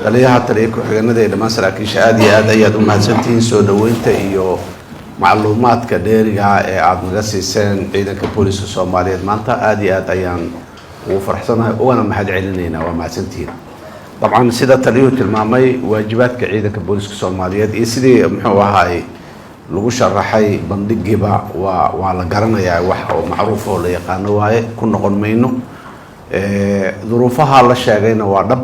taliyaha taliya ku-xigeenada ee dhammaan saraakiisha aad iyo aad ayaad u mahadsantihiin soo dhaweynta iyo macluumaadka dheeriga ee aad naga siiseen ciidanka booliska Soomaaliyeed maanta aad iyo aad ayaan ugu faraxsanahay ugana mahad celinaynaa waa mahadsantihiin dabcan sida taliyuhu tilmaamay waajibaadka ciidanka booliska Soomaaliyeed iyo sidii muxuu ahaay lagu sharaxay bandhigiba waa la garanayaa wax oo macruuf oo la yaqaan waaye ku noqon mayno duruufaha la sheegayna waa dhab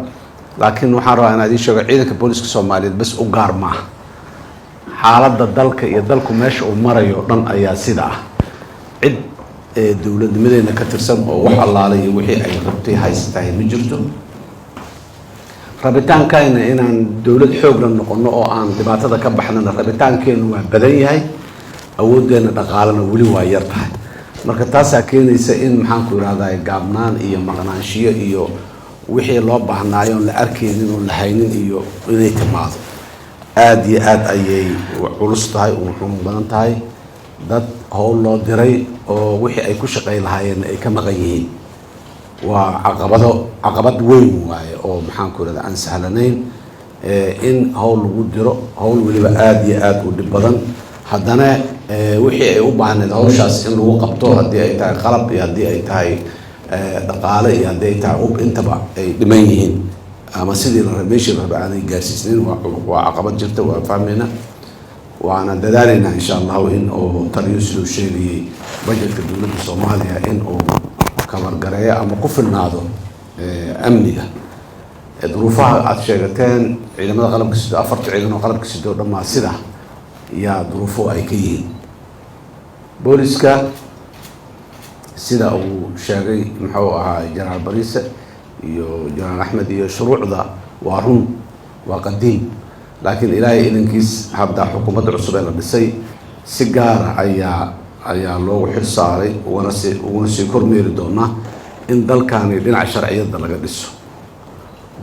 laakiin waxaan rabaa inaan idin sheego ciidanka booliska Soomaaliyeed bas u gaar ma xaaladda dalka iyo dalku meesha uu marayo dhan ayaa sida ah cid dawladnimadeena ka tirsan oo wax allaale iyo wixii ay rabtay haysatay ma jirto rabitaankayna inaan dawlad xoog la noqono oo aan dhibaatada ka baxnana rabitaankeenu waa badan yahay awoodeena dhaqaalena weli waa yar tahay marka taasaa keenaysa in maxaan ku yiraahdaa gaabnaan iyo maqnaanshiyo iyo wixii loo baahnaayo la arkaynin oo la haynin iyo inay timaado aad iyo aad ayay culus tahay oo xun badan tahay dad howl loo diray oo wixii ay ku shaqay lahaayeen ay ka maqan yihiin waa caqabad weyn waaye oo maxaan ku yiraahdaa aan sahlanayn in howl lagu diro howl waliba aad iyo aad u dhib badan haddana wixii ay u baahneed hawshaas in lagu qabto haddii ay tahay qalab iyo haddii ay tahay dhaqaale iyo haddii ay tahay intaba ay dhiman yihiin ama sidii la rabeeshii raba aanay gaarsiisnayn waa caqabad jirta waa fahmayna waana dadaalina insha Allah in oo taliyo sidoo sheegay budgetka dawladda Soomaaliya in oo kabargareeyo ama ku filnaado amniga duruufaha aad sheegateen ciidamada qalabka sida afarta ciidan oo qalabka sida dhammaan sida yaa duruufo ay ka yihiin booliska sida uu sheegay muxuu ahaa Janaal Bariise iyo Janaal Axmed iyo shuruucda waa run waa qadiim laakiin ilaahay idankiis habda xukuumadda cusub ee la dhisay si gaar ayaa loogu xil saaray uguna sii kormeeri doonaa in dalkaani dhinaca sharciyada laga dhiso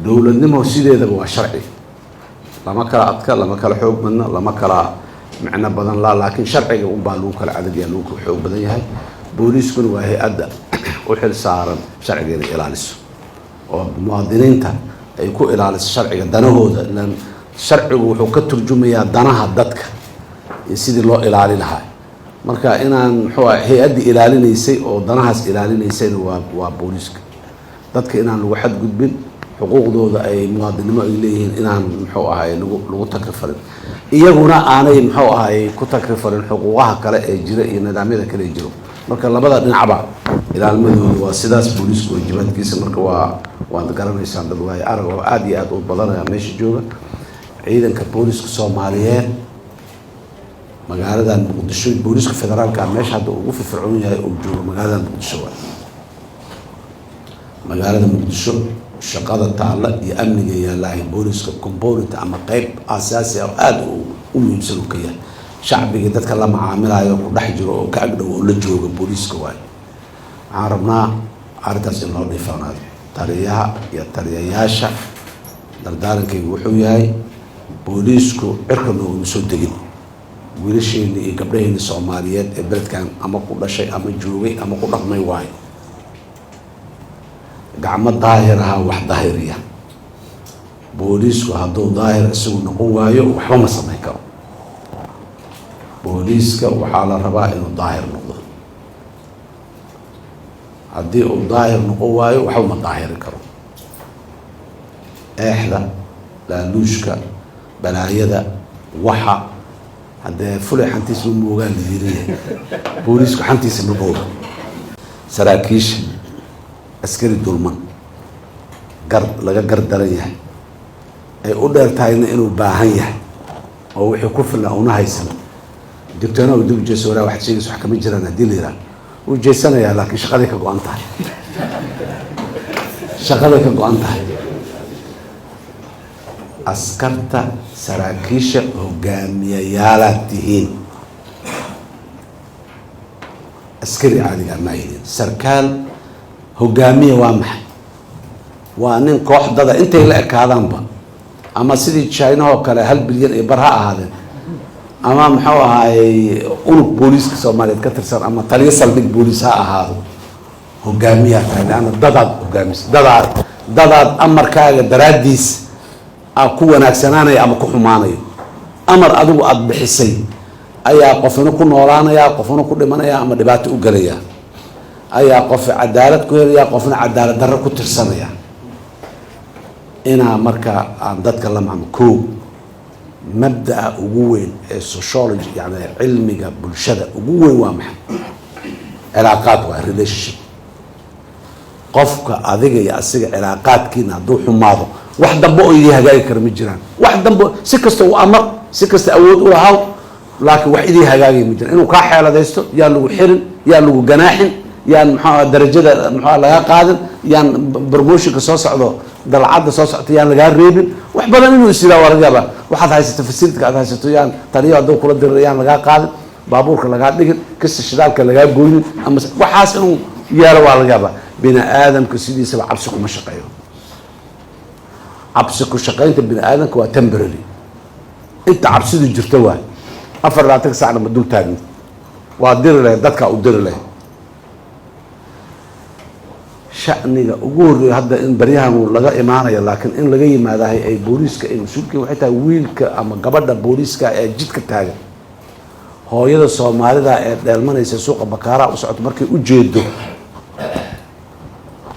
dawladnimo sideedaba waa sharci lama kala adka lama kala xoog badna lama kala macna badan laakiin sharciga un baa lagu kala adag yahay lagu xoog badan yahay booliskuna waa hay'adda u xil saaran sharciga inay ilaaliso oo muwaadiniinta ay ku ilaaliso sharciga danahooda lan sharcigu wuxuu ka turjumayaa danaha dadka sidii loo ilaali lahaa marka inaan muxuu hay'adda ilaalinaysay oo danahaas ilaalinaysayna waa booliska dadka inaan lagu xad gudbin xuquuqdooda ay muwaadinimo ay leeyihiin inaan muxuu ahaay lagu takrifarin iyaguna aanay muxuu ahaay ku takrifarin xuquuqaha kale ee jira iyo nidaamyada kale ee jiro marka labada dhinacba ilaalmadooda waa sidaas booliska waajibaadkiisa marka waad garanaysaan dad waay arag oo aad iyo aad u badanaya meesha jooga ciidanka booliska Soomaaliyeed magaalada Muqdisho booliska federaalka meesha hadda ugu firfircoon yahay oo jooga magaalada Muqdisho magaalada Muqdisho shaqada taala iyo amniga yaalahay booliska component ama qayb asaasi ah aad u muhiimsan u kaya shacbiga dadka la macaamilayo ku dhex jiro oo ka agdhow oo la jooga booliska waay waxaan rabnaa arrintaas in loo dhiifanaado taliyaha iyo taliyayaasha dardaarankaygu wuxuu yahay boolisku cirka nooguma soo degin wiilasheena iyo gabdhaheena Soomaaliyeed ee beledkan ama ku dhashay ama joogay ama ku dhaqmay waay gacmo daahir ah wax daahiriya boolisku hadduu daahir isagu noqon waayo waxba ma samayn karo booliska waxaa la rabaa inuu daahir noqdo haddii uu daahir noqon waayo waxba ma daahiri karo eexda laaluushka balaayada waxa haddee fulay xantiisa ma moogaan la yiri boolisku xantiisa ma mooga saraakiisha askari dulman laga gardaran yahay ay u dheer tahayna inuu baahan yahay oo wixii ku filan una haysan digtoona uu dib jeeso wax sheegayso wax kama jiraan hadii la yiraahdo uu jeesanayaa laakiin shaqada ka go'an tahay askarta saraakiisha hogaamiyayaalaad tihiin askari caadiga ma yihiin sarkaal hogaamiye waa maxay waa nin kooxdada intay la ekaadaanba ama sidii China oo kale 1 bilyan ee bar ha ahaadeen ama muxuu ahaay unug booliska Soomaaliyeed ka tirsan ama taliye saldhig boolis ha ahaado hogaamiyaha tahay ana dadaad hogaamis dadaad amarkaaga daraadiis ku wanaagsanaanaya ama ku xumaanayo amar adigu aada bixisay ayaa qofna ku noolaanaya qofna ku dhimanaya ama dhibaato u galaya ayaa qof cadaalad ku helaya qofna cadaalad darro ku tirsanaya inaa marka aan dadka la maamo koow mabda'a ugu weyn ee sociology yani cilmiga bulshada ugu weyn waa maxay cilaaqaad waa relationship qofka adiga iyo asiga cilaaqaadkiina hadduu xumaado wax dambe oo idii hagaagi kara ma jiraan wax dambe si kasta u amar si kasta awood u lahaw laakiin wax idii hagaagaya ma jiraan inuu kaa xeeladaysto yaan lagu xirin yaan lagu ganaaxin yaan muxuu darajada muxuu laga qaadin yaan promotionka soo socdo dalcadda soo socota yaan lagaa reebin wax badan inuu isiraa waa laga yaabaa waxaad haysato facility aad haysato yaan taliyo hadduu kula diro yaan lagaa qaadin baabuurka lagaa dhigin kasta shidaalka lagaa goynin ama waxaas inuu yeelo waa laga yaabaa bini aadamka sidiisaba cabsi kuma shaqeeyo cabsi ku shaqaynta bini aadamka waa temporary inta cabsidu jirto waay 24 saacna ma dul taagni waa diri leh dadka u diri leh shaniga ugu horeeya hadda in baryahan laga imaanayo laakiin in laga yimaadahay ay booliiska ay mas-uulkiin waxay tahay wiilka ama gabadha booliiska ee jidka taagan hooyada soomaalida ee dheelmanaysa suuqa bakaaraha u socoto markay u jeedo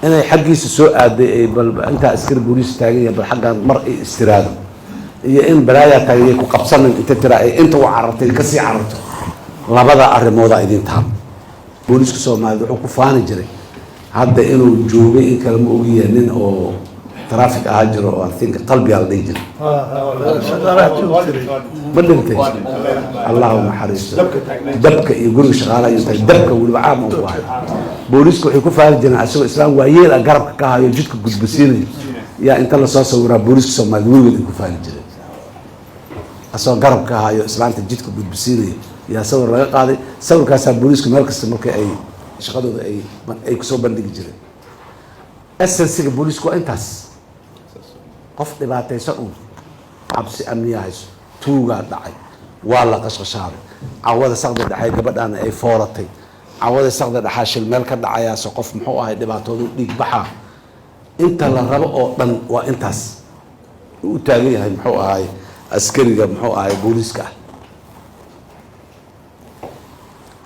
inay xaggiisa soo aaday ay bal intaa askari booliis taagan yahay bal xaggan mar ay istiraado iyo in balaayaa taagay ku qabsanin inta tira ay inta u carartay kasii cararto labada arrimooda idin taab booliiska soomaalida wuxuu ku faani jiray hadda inuu joogay in kale ma ogiya nin oo traffic ahaa jiro oo I think qalbiga la dhihi jiray ma dhintay allahu naxariisto dabka iyo guriga shaqaalaha iyo tahay dabka weliba caam u ku hayo booliisku waxay ku faani jireen asagoo islaam waayeel garabka ka hayo jidka gudbasiinayo yaa inta lasoo sawiraa booliiska soomaalida weligood ay ku faani jireen asagoo garab ka hayo islaanta jidka gudbasiinayo yaa sawir laga qaaday sawirkaasaa booliisku meel kasta markii ay shaqadooda ay kusoo bandhigi jireen essensiga booliisku waa intaas qof dhibaataysan un cabsi amniya hayso tuugaa dhacay waa la qashqashaaday cawada saqda dhexay gabadhaana ay fooratay cawada saqda dhexaa shil meel ka dhacayaase qof muxuu ahay dhibaatoodu dhiig baxaa inta la rabo oo dhan waa intaas u taagan yahay muxuu ahay askariga muxuu ahay booliiska ah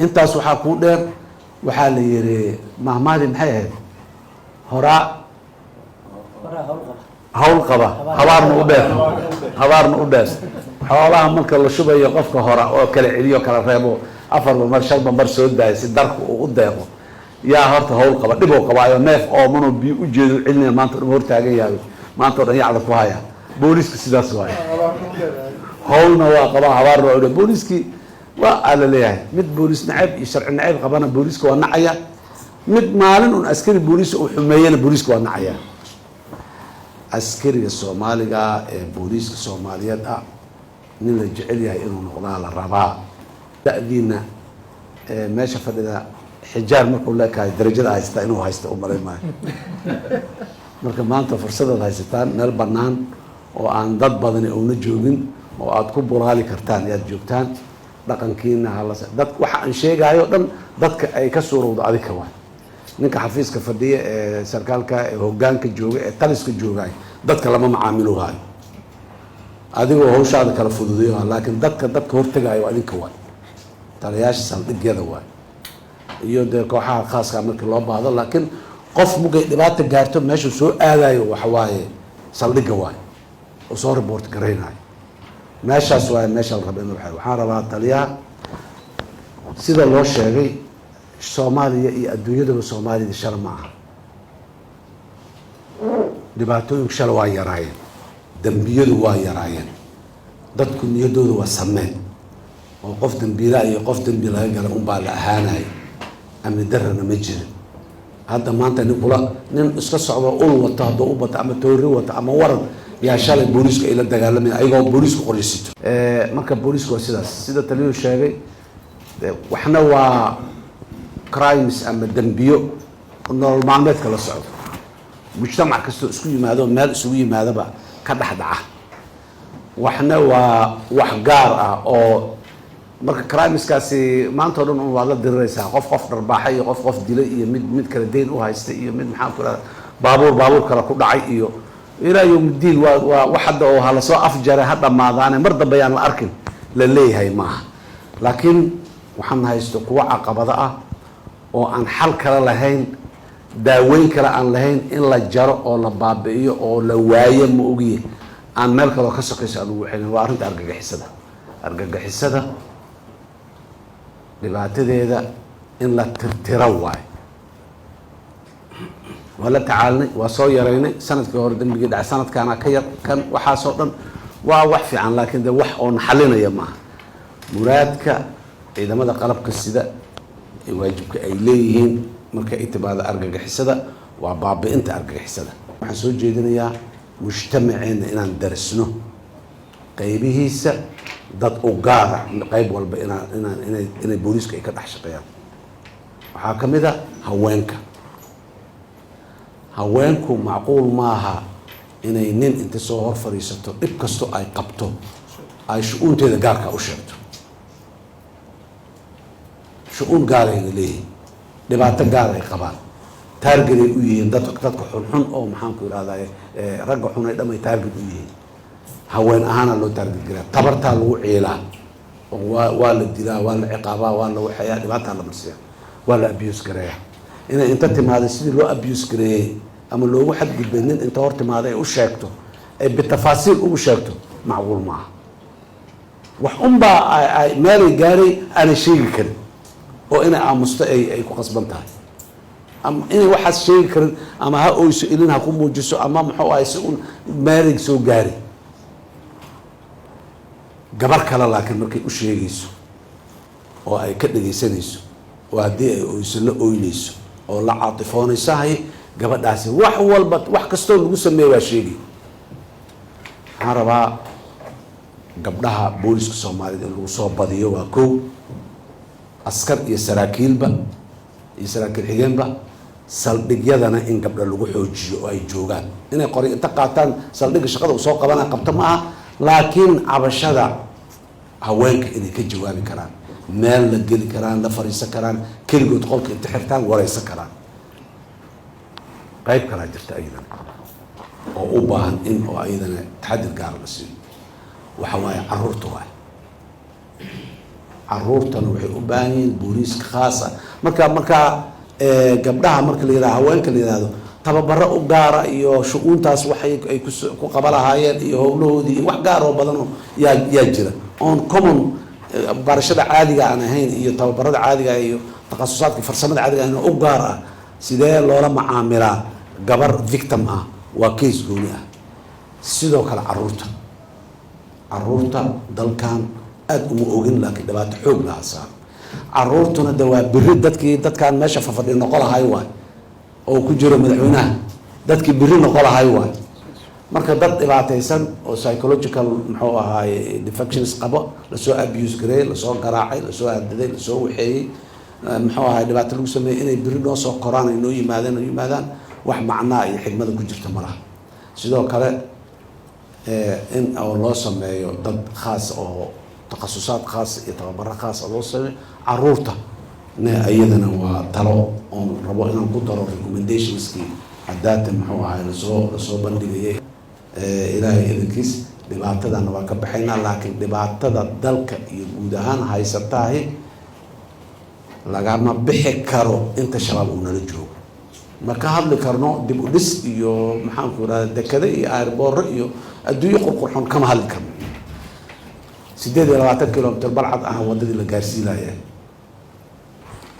intaas waxaa kuu dheer waxaa la yiri mahmaadi maxay ahayd horaa hawl qaba habaarna u dheer xoolaha marka la shubayo qofka hora oo kala celiyo kala reebo afarba mar shanba mar soo daaya si darku uu u deeqo yaa horta hawl qaba dhiboo qabaayo neef oo manoo biyo u jeedo cilniya maanta dhan hortaagan yahay maanta oo dhan yacda ku haya booliiska sidaas waaye hawlna waa qabaa habaarna waa u dheer booliiskii waa ala leeyahay mid booliis nacayb iyo sharci nacayb qabana booliiska waa nacaya mid maalin un askari booliis uu xumeeyana booliiska waa nacaya askariga soomaaliga ee booliiska soomaaliyeed ah nin la jecel yahay inuu noqdaa la rabaa da'diina meesha fadhida xijaar markuu leekahay darajada haystaa inuu haysta u malayn maayo marka maanta fursadaad haysataan meel bannaan oo aan dad badani una joogin oo aada ku bulaali kartaan ayaad joogtaan dhaqankiina dad waxa aan sheegayo dhan dadka ay ka suurowdo adika waay ninka xafiiska fadhiya ee sarkaalka ee hoggaanka jooga ee taliska joogay dadka lama macaamiluhaayo adigoo hawshaada kala fududeeyo laakiin dadka hortagaayo adinka waay taliyaasha saldhigyada waay iyo dee kooxaha khaaska markii loo baahdo laakiin qof mugay dhibaata gaarto meeshuu soo aadayo waxa waaye saldhigga waay oo soo report garaynayo meeshaas waaye meesha la raba in waxaan rabaa taliyaha sida loo sheegay soomaaliya iyo adduunyadaba soomaalida shala ma aha dhibaatooyinku shala waa yaraayeen dembiyadu waa yaraayeen dadku niyadooda waa sameen oo qof dembiilaa iyo qof dembi laga gala unbaa la ahaanayo amni darrana ma jirin hadda maanta nin iska socdo ul wato hadduu u bato ama toori wato ama waran yaa shalay booliisku ay la dagaalameen ayagoo booliisku qoraysito marka booliisku waa sidaas sida taliyuu sheegay waxna waa crimes ama dembiyo nolol maalmeedka la socdo mujtamac kastoo isku yimaado meel isugu yimaadaba ka dhex dhaca waxna waa wax gaar ah oo marka crimeskaasi maanta o dhan waad la diriraysaa qof dharbaaxay iyo qof dilay iyo mid kale deyn u haysta iyo mid maxaan ku ihahda baabuur kale ku dhacay iyo ilaa yowm diin waa wax hadda oo hala soo afjaray ha dhammaadaane mar dambe yaan la arkin la leeyahay maaha. laakiin waxaan haysto kuwa caqabado ah oo aan xal kale lahayn, daaweyn kale aan lahayn, in la jaro oo la baabi'iyo oo la waayo ma ogiye aan meel kaloo ka sokayso aan ugu celin. waa arrinta argagixisada dhibaatadeeda in la tirtiro waayo. waa la tacaalnay, waa soo yaraynay sanadkii hore dembigii dhacay, sanadkaana ka yar kan waxaasoo dhan waa wax fiican, laakiin de wax oo naxalinaya maaha. muraadka ciidamada qalabka sida ee waajibka ay leeyihiin marka ay timaado argagixisada waa baabi'inta argagixisada. waxaan soo jeedinayaa mujtamaceena inaan darisno qaybihiisa, dad u gaara qayb walba inay booliiska ay ka dhex shaqeeyaan. waxaa ka mid a haweenku macquul maaha inay nin inta soo hor fadhiisato dhib kasto ay qabto ay shu-uunteeda gaarka u sheegto. shu-uun gaar ayna leeyihiin, dhibaato gaar ay qabaan, taargeday u yihiin dadka xunxun oo maxaanku irahdaye ragga xun ay dhamay taarget u yihiin. haween ahaana loo taarget garaa, tabartaa lagu ciilaa oo waa la dilaa, waa la ciqaabaa, waa la waxeeyaa, dhibaataa la marsiya, waa la abuse gareeya. inay inta timaada sidii loo abuse gareeyey ama loogu xadgudbay nin inta hor timaada ay u sheegto, ay bitafaasiil ugu sheegto, macquul maaha. wax unbaa ay meelay gaaray aanay sheegi karin oo inay aamusto ay ku qasban tahay, ama inay waxaas sheegi karin, ama ha oyso ilin ha ku muujiso, ama muxuu ahay si un meelay soo gaari. gabar kale laakiin markay u sheegayso oo ay ka dhegaysanayso oo haddii ay oyso la oynayso oo la caatifoonaysahay, gabadhaasi wax walba wax kastoo lagu sameeya waa sheegay. waxaan rabaa gabdhaha booliska soomaaliyeed in lagu soo badiyo waa kow, askar iyo saraakiilba iyo saraakiil xigeenba, saldhigyadana in gabdha lagu xoojiyo oo ay joogaan. inay qori inta qaataan saldhigga shaqada uu soo qabana qabto ma aha, laakiin cabashada haweenka inay ka jawaabi karaan, meel la geli karaan, la fariisan karaan, keligood qolka inta xirtaan waraysan karaan. qayb kalaa jirta ayadana oo u baahan in oo ayadana taxadir gaara la siiyo. waxa waaye caruurta waaye. caruurtana waxay u baahan yihiin booliiska khaas ah. markaa gabdhaha marka la yihahdo, haweenka la yihahdo, tababaro u gaara iyo shu-uuntaas waxay ay ku qaba lahaayeen iyo howlahoodii iyo wax gaar oo badan yaa jira on common barashada caadiga aan ahayn iyo tababarada caadiga iyo takhasusaadka farsamada caadiga aan u gaar ah. sidee loola macaamilaa gabar victim ah waa case gooni ah. sidoo kale caruurta dalkan aad uma ogin, laakiin dhibaato xoog laha saar. caruurtuna de waa biri dadkaan meesha fafadhi noqo lahay waay oo ku jiro madaxweynaha, dadkii biri noqo lahay waay. marka dad dhibaataysan oo psychological muxuu ahaaye defections qabo, lasoo abuse gareey, lasoo garaacay, lasoo hadaday, lasoo waxeeyey, muxuu ahaay dhibaato lagu sameeyey, inay biri noo soo koraan ay noo yimaadaan wax macnaa iyo xigmada ku jirta ma laha. sidoo kale in oo loo sameeyo dad khaas oo takhasusaad khaas iyo tababaro khaas loo sameeyo caruurta ayadana waa talo oon rabo inaan ku daro recommendationskii haddaata muxuu ahay lasoo bandhigayay. ilaahay idankiis dhibaatadana waa ka baxaynaa, laakiin dhibaatada dalka iyo guud ahaan haysataahi lagama bixi karo inta shabaab uu nala joogo. ma ka hadli karno dib u dhis iyo maxaanku irahda dekade iyo airboorro iyo adduunyo qurqurxoon kama hadli karno. 28 kilomitr balcad ah wadadii la gaarsiinaya,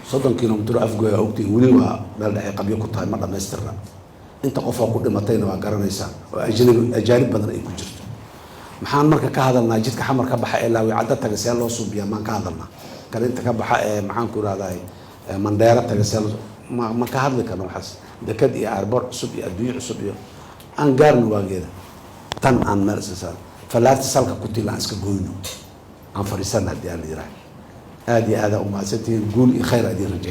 30 kilomitr afgoy ogtay weli waa meel dhexe qabyo ku tahay, ma dhamaystirna. inta qof oo ku dhimatayna waa garanaysaa oo ajaanib badan ay ku jirto. maxaan marka ka hadalnaa jidka xamar ka baxa ee laawi cadda taga see loo suubiyaa, maan ka hadalnaa kan inta ka baxa ee maxaanku irahdaay mandheero taga see ma ka hadli karno waxaas. dekad iyo airboor cusub iyo adduunyo cusub iyo aan gaarno waageeda tan aan meel isa saar falaarta salka ku tila aan iska gooyno aan fariisana haddii aan la yiraahdo. aad iyo aad u mahadsantihiin, guul iyo khayr adiin rajayna.